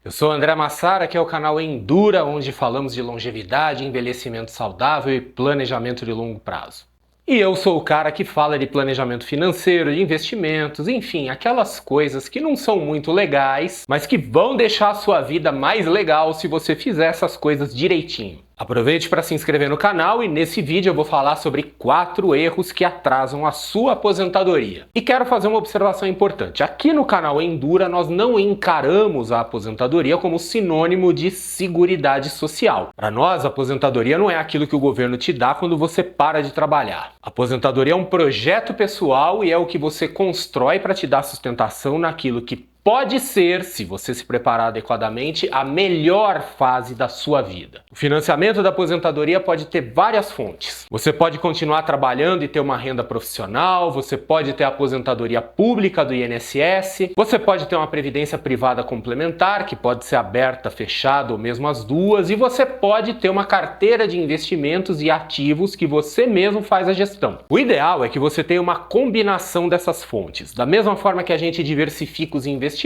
Eu sou o André Massara, que é o canal Endura, onde falamos de longevidade, envelhecimento saudável e planejamento de longo prazo. E eu sou o cara que fala de planejamento financeiro, de investimentos, enfim, aquelas coisas que não são muito legais, mas que vão deixar a sua vida mais legal se você fizer essas coisas direitinho. Aproveite para se inscrever no canal e nesse vídeo eu vou falar sobre 4 erros que atrasam a sua aposentadoria. E quero fazer uma observação importante. Aqui no canal Endura nós não encaramos a aposentadoria como sinônimo de seguridade social. Para nós, a aposentadoria não é aquilo que o governo te dá quando você para de trabalhar. A aposentadoria é um projeto pessoal e é o que você constrói para te dar sustentação naquilo que pode ser, se você se preparar adequadamente, a melhor fase da sua vida. O financiamento da aposentadoria pode ter várias fontes. Você pode continuar trabalhando e ter uma renda profissional, você pode ter a aposentadoria pública do INSS, você pode ter uma previdência privada complementar, que pode ser aberta, fechada ou mesmo as duas, e você pode ter uma carteira de investimentos e ativos que você mesmo faz a gestão. O ideal é que você tenha uma combinação dessas fontes. Da mesma forma que a gente diversifica os investimentos,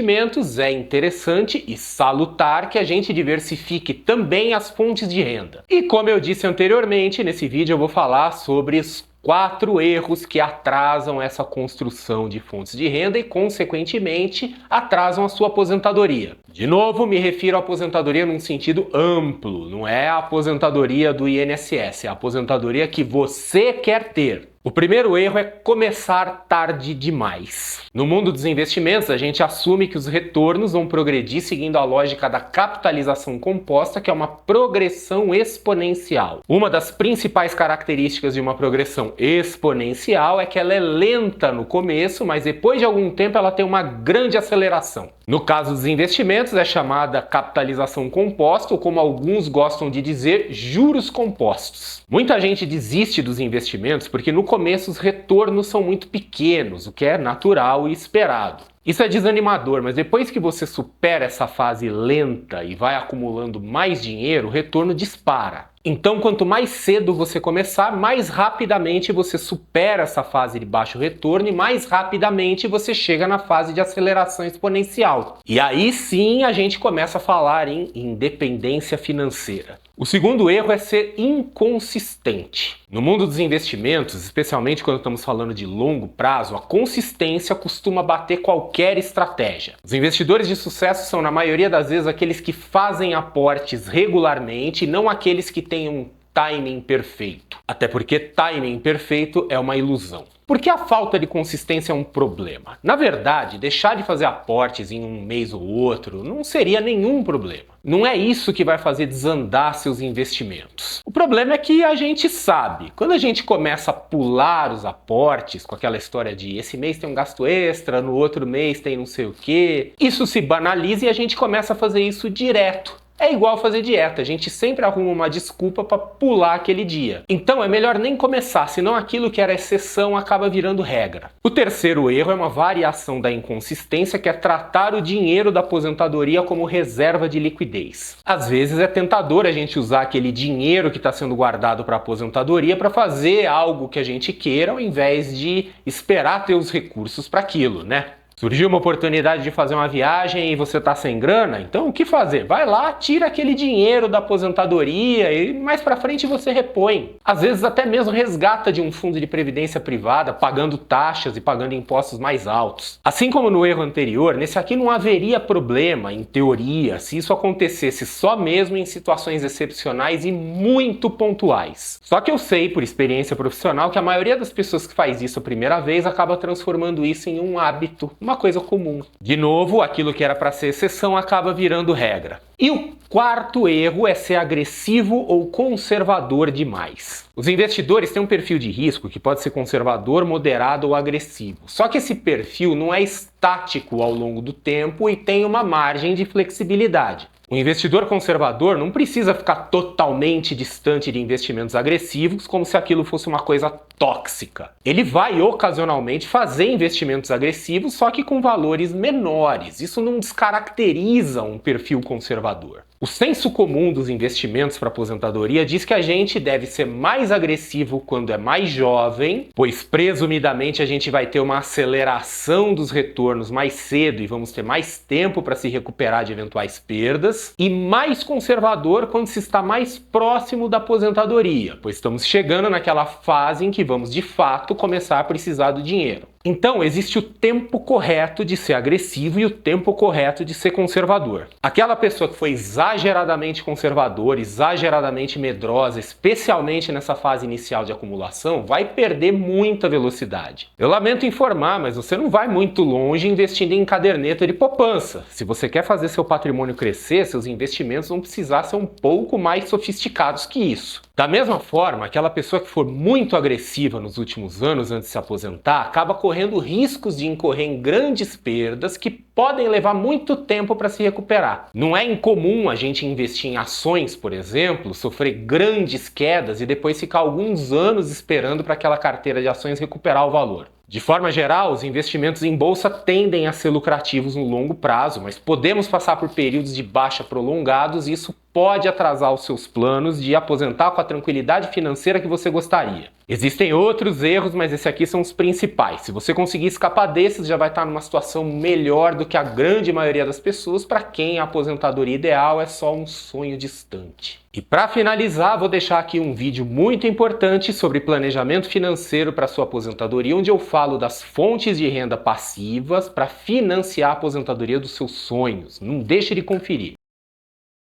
é interessante e salutar que a gente diversifique também as fontes de renda. E como eu disse anteriormente, nesse vídeo eu vou falar sobre os 4 erros que atrasam essa construção de fontes de renda e, consequentemente, atrasam a sua aposentadoria. De novo, me refiro à aposentadoria num sentido amplo, não é a aposentadoria do INSS, é a aposentadoria que você quer ter. O primeiro erro é começar tarde demais. No mundo dos investimentos, a gente assume que os retornos vão progredir seguindo a lógica da capitalização composta, que é uma progressão exponencial. Uma das principais características de uma progressão exponencial é que ela é lenta no começo, mas depois de algum tempo ela tem uma grande aceleração. No caso dos investimentos, é chamada capitalização composta, ou como alguns gostam de dizer, juros compostos. Muita gente desiste dos investimentos porque no começo os retornos são muito pequenos, o que é natural e esperado. Isso é desanimador, mas depois que você supera essa fase lenta e vai acumulando mais dinheiro, o retorno dispara. Então, quanto mais cedo você começar, mais rapidamente você supera essa fase de baixo retorno e mais rapidamente você chega na fase de aceleração exponencial. E aí sim a gente começa a falar em independência financeira. O segundo erro é ser inconsistente. No mundo dos investimentos, especialmente quando estamos falando de longo prazo, a consistência costuma bater qualquer estratégia. Os investidores de sucesso são, na maioria das vezes, aqueles que fazem aportes regularmente e não aqueles que têm um timing perfeito. Até porque timing perfeito é uma ilusão. Por que a falta de consistência é um problema? Na verdade, deixar de fazer aportes em um mês ou outro não seria nenhum problema. Não é isso que vai fazer desandar seus investimentos. O problema é que a gente sabe, quando a gente começa a pular os aportes com aquela história de esse mês tem um gasto extra, no outro mês tem não sei o quê, isso se banaliza e a gente começa a fazer isso direto. É igual fazer dieta, a gente sempre arruma uma desculpa para pular aquele dia. Então é melhor nem começar, senão aquilo que era exceção acaba virando regra. O terceiro erro é uma variação da inconsistência, que é tratar o dinheiro da aposentadoria como reserva de liquidez. Às vezes é tentador a gente usar aquele dinheiro que está sendo guardado para a aposentadoria para fazer algo que a gente queira, ao invés de esperar ter os recursos para aquilo, né? Surgiu uma oportunidade de fazer uma viagem e você está sem grana? Então o que fazer? Vai lá, tira aquele dinheiro da aposentadoria e mais para frente você repõe. Às vezes até mesmo resgata de um fundo de previdência privada, pagando taxas e pagando impostos mais altos. Assim como no erro anterior, nesse aqui não haveria problema, em teoria, se isso acontecesse só mesmo em situações excepcionais e muito pontuais. Só que eu sei, por experiência profissional, que a maioria das pessoas que faz isso a primeira vez acaba transformando isso em um hábito, uma coisa comum. De novo, aquilo que era para ser exceção acaba virando regra. E o quarto erro é ser agressivo ou conservador demais. Os investidores têm um perfil de risco que pode ser conservador, moderado ou agressivo. Só que esse perfil não é estático ao longo do tempo e tem uma margem de flexibilidade. O investidor conservador não precisa ficar totalmente distante de investimentos agressivos, como se aquilo fosse uma coisa tóxica. Ele vai ocasionalmente fazer investimentos agressivos, só que com valores menores. Isso não descaracteriza um perfil conservador. O senso comum dos investimentos para aposentadoria diz que a gente deve ser mais agressivo quando é mais jovem, pois presumidamente a gente vai ter uma aceleração dos retornos mais cedo e vamos ter mais tempo para se recuperar de eventuais perdas, e mais conservador quando se está mais próximo da aposentadoria, pois estamos chegando naquela fase em que vamos de fato começar a precisar do dinheiro. Então, existe o tempo correto de ser agressivo e o tempo correto de ser conservador. Aquela pessoa que foi exageradamente conservadora, exageradamente medrosa, especialmente nessa fase inicial de acumulação, vai perder muita velocidade. Eu lamento informar, mas você não vai muito longe investindo em caderneta de poupança. Se você quer fazer seu patrimônio crescer, seus investimentos vão precisar ser um pouco mais sofisticados que isso. Da mesma forma, aquela pessoa que for muito agressiva nos últimos anos antes de se aposentar acaba correndo riscos de incorrer em grandes perdas que podem levar muito tempo para se recuperar. Não é incomum a gente investir em ações, por exemplo, sofrer grandes quedas e depois ficar alguns anos esperando para aquela carteira de ações recuperar o valor. De forma geral, os investimentos em bolsa tendem a ser lucrativos no longo prazo, mas podemos passar por períodos de baixa prolongados e isso pode atrasar os seus planos de aposentar com a tranquilidade financeira que você gostaria. Existem outros erros, mas esses aqui são os principais. Se você conseguir escapar desses, já vai estar numa situação melhor do que a grande maioria das pessoas, para quem a aposentadoria ideal é só um sonho distante. E para finalizar, vou deixar aqui um vídeo muito importante sobre planejamento financeiro para sua aposentadoria, onde eu falo das fontes de renda passivas para financiar a aposentadoria dos seus sonhos. Não deixe de conferir.